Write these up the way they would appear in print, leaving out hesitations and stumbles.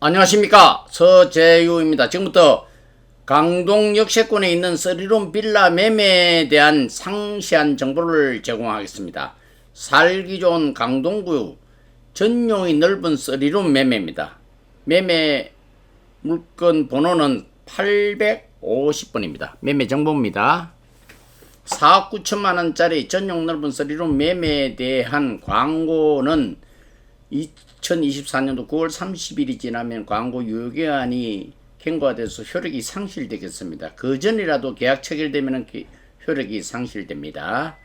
안녕하십니까, 서재유입니다. 지금부터 강동 역세권에 있는 3룸 빌라 매매에 대한 상세한 정보를 제공하겠습니다. 살기 좋은 강동구 전용이 넓은 3룸 매매입니다. 매매 물건 번호는 850번입니다. 매매 정보입니다. 4억 9천만원짜리 전용 넓은 3룸 매매에 대한 광고는 2024년도 9월 30일이 지나면 광고 유효기한이 경과가 돼서 효력이 상실되겠습니다. 그 전이라도 계약 체결되면 효력이 상실됩니다.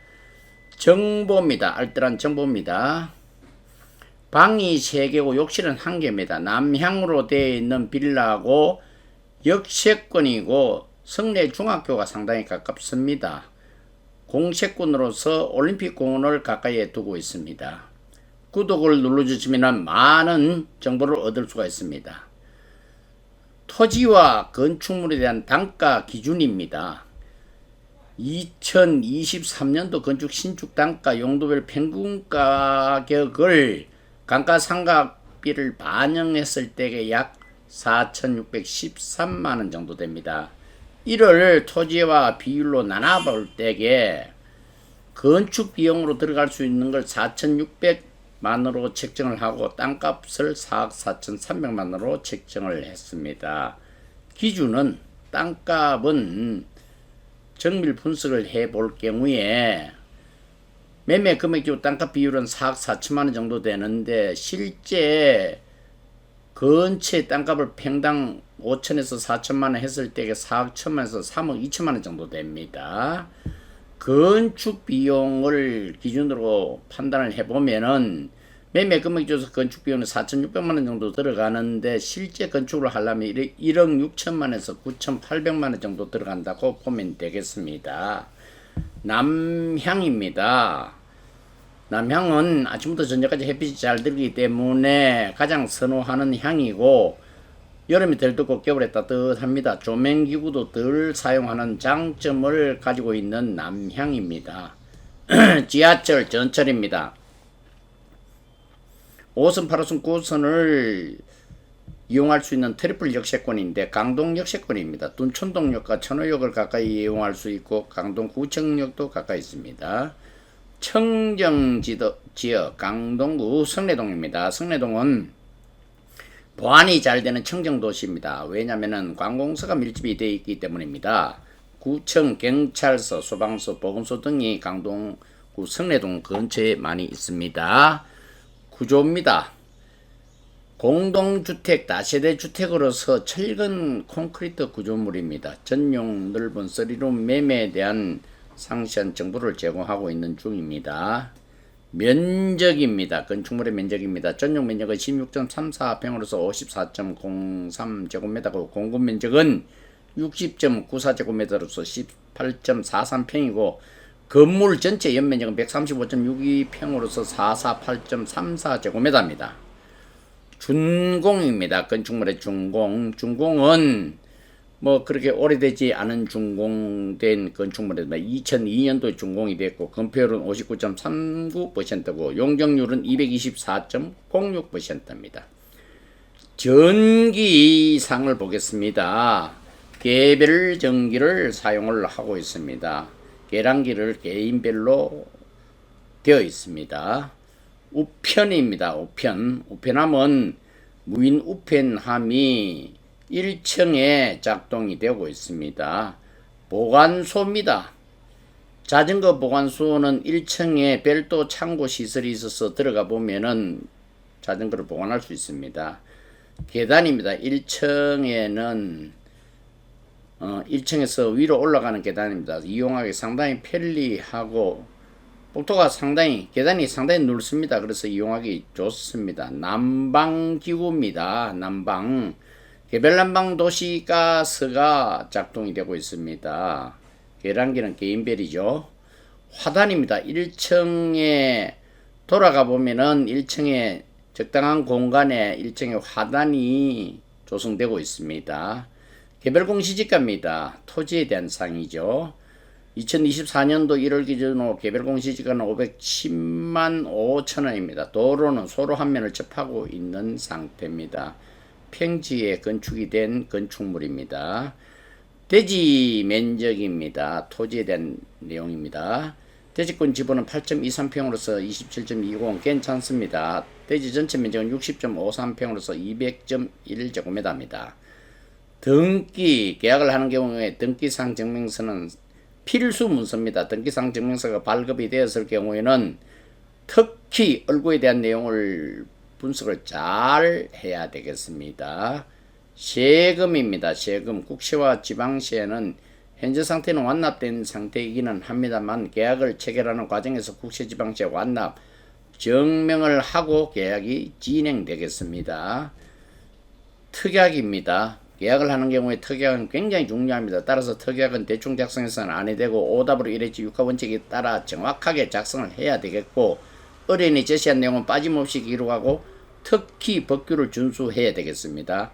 정보입니다. 알뜰한 정보입니다. 방이 3개고 욕실은 1개입니다. 남향으로 되어 있는 빌라고 역세권이고 성내 중학교가 상당히 가깝습니다. 공세권으로서 올림픽공원을 가까이에 두고 있습니다. 구독을 눌러주시면 많은 정보를 얻을 수가 있습니다. 토지와 건축물에 대한 단가 기준입니다. 2023년도 건축 신축 단가 용도별 평균 가격을 감가상각비를 반영했을 때에 약 4,613만원 정도 됩니다. 이를 토지와 비율로 나눠볼 때에 건축 비용으로 들어갈 수 있는 걸 4,600만으로 책정을 하고 땅값을 4억 4,300만으로 책정을 했습니다. 기준은 땅값은 정밀 분석을 해볼 경우에 매매 금액이고 땅값 비율은 4억 4천만원 정도 되는데 실제 근처의 땅값을 평당 5천에서 4천만원 했을 때 4억 1천만원에서 3억 2천만원 정도 됩니다. 건축 비용을 기준으로 판단을 해보면은 매매 금액 줘서 건축 비용은 4,600만원 정도 들어가는데 실제 건축을 하려면 1억 6천만원에서 9,800만원 정도 들어간다고 보면 되겠습니다. 남향입니다. 남향은 아침부터 저녁까지 햇빛이 잘 들기 때문에 가장 선호하는 향이고 여름이 덜 덥고 겨울에 따뜻합니다. 조명기구도 덜 사용하는 장점을 가지고 있는 남향입니다. 지하철 전철입니다. 5선, 8호선, 9호선을 이용할 수 있는 트리플 역세권인데 강동 역세권입니다. 둔촌동역과 천호역을 가까이 이용할 수 있고 강동 구청역도 가까이 있습니다. 청정지역 강동구 성내동입니다. 성내동은 보안이 잘 되는 청정도시입니다. 왜냐하면 관공서가 밀집이 되어 있기 때문입니다. 구청, 경찰서, 소방서, 보건소 등이 강동구 성내동 근처에 많이 있습니다. 구조입니다. 공동주택, 다세대 주택으로서 철근 콘크리트 구조물입니다. 전용 넓은 3룸 매매에 대한 상세한 정보를 제공하고 있는 중입니다. 면적입니다. 건축물의 면적입니다. 전용 면적은 16.34평으로서 54.03제곱미터고 공급 면적은 60.94제곱미터로서 18.43평이고 건물 전체 연면적은 135.62평으로서 448.34제곱미터입니다. 준공입니다. 건축물의 준공은 뭐 그렇게 오래되지 않은 준공된 건축물입니다. 2002년도에 준공이 됐고 건폐율은 59.39%고 용적률은 224.06%입니다. 전기상을 보겠습니다. 개별 전기를 사용을 하고 있습니다. 계량기를 개인별로 되어 있습니다. 우편입니다. 우편함은 무인 우편함이 1층에 작동이 되고 있습니다. 보관소입니다. 자전거 보관소는 1층에 별도 창고 시설이 있어서 들어가 보면은 자전거를 보관할 수 있습니다. 계단입니다. 1층에는 1층에서 위로 올라가는 계단입니다. 이용하기 상당히 편리하고 복도가 계단이 상당히 넓습니다. 그래서 이용하기 좋습니다. 난방기구입니다. 난방. 개별난방 도시가스가 작동이 되고 있습니다. 계량기는 개인별이죠. 화단입니다. 1층에 돌아가 보면은 1층에 적당한 공간에 1층에 화단이 조성되고 있습니다. 개별공시지가입니다. 토지에 대한 사항이죠. 2024년도 1월 기준으로 개별공시지가는 510만 5천원입니다. 도로는 소로 한 면을 접하고 있는 상태입니다. 평지에 건축이 된 건축물입니다. 대지 면적입니다. 토지에 대한 내용입니다. 대지권 지분은 8.23평으로서 27.20 괜찮습니다. 대지 전체 면적은 60.53평으로서 200.1제곱미터입니다. 등기, 계약을 하는 경우에 등기상 증명서는 필수 문서입니다. 등기상 증명서가 발급이 되었을 경우에는 특히 얼굴에 대한 내용을 분석을 잘 해야 되겠습니다. 세금입니다. 세금. 국세와 지방세는 현재 상태는 완납된 상태이기는 합니다만 계약을 체결하는 과정에서 국세지방세 완납 증명을 하고 계약이 진행되겠습니다. 특약입니다. 계약을 하는 경우에 특약은 굉장히 중요합니다. 따라서 특약은 대충 작성해서는 안 되고 OW1H 육하원칙에 따라 정확하게 작성을 해야 되겠고 의뢰인이 제시한 내용은 빠짐없이 기록하고 특히 법규를 준수해야 되겠습니다.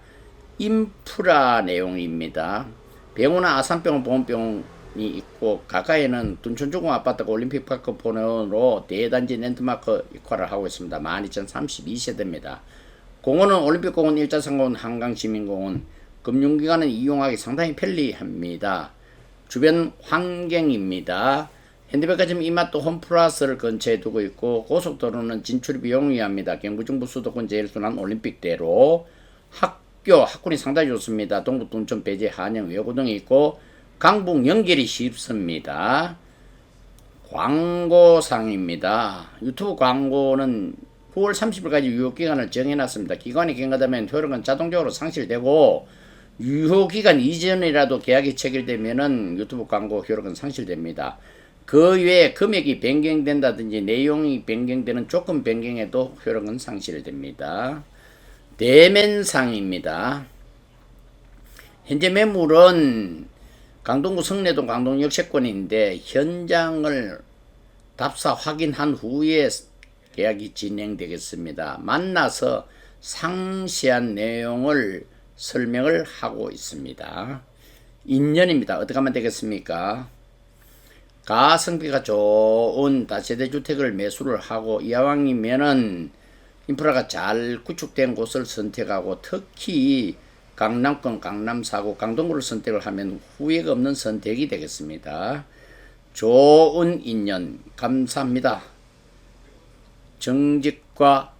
인프라 내용입니다. 병원은 아산병원 보건병원이 있고 가까이에는 둔촌주공 아파트가 올림픽파크 본원으로 대단지 랜드마크 역할을 하고 있습니다. 12,032세대입니다. 공원은 올림픽공원, 일자상공원, 한강시민공원, 금융기관은 이용하기 상당히 편리합니다. 주변 환경입니다. 현대백화점 이마트 홈플러스를 근처에 두고 있고 고속도로는 진출이 용이합니다. 경부중부 수도권 제일순환 올림픽대로 학군이 상당히 좋습니다. 동부 둔촌 배제 한영 외고 등이 있고 강북 연결이 쉽습니다. 광고상입니다. 유튜브 광고는 9월 30일까지 유효기간을 정해놨습니다. 기간이 경과되면 효력은 자동적으로 상실되고 유효기간 이전이라도 계약이 체결되면은 유튜브 광고 효력은 상실됩니다. 그 외에 금액이 변경된다든지 내용이 변경되는 조건 변경에도 효력은 상실됩니다. 대면상입니다. 현재 매물은 강동구 성내동 강동역세권인데 현장을 답사 확인한 후에 계약이 진행되겠습니다. 만나서 상세한 내용을 설명을 하고 있습니다. 인연입니다. 어떻게 하면 되겠습니까? 가성비가 좋은 다세대 주택을 매수를 하고 이왕이면은 인프라가 잘 구축된 곳을 선택하고 특히 강남권, 강남 4구, 강동구를 선택을 하면 후회가 없는 선택이 되겠습니다. 좋은 인연 감사합니다. 정직과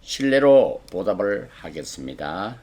신뢰로 보답을 하겠습니다.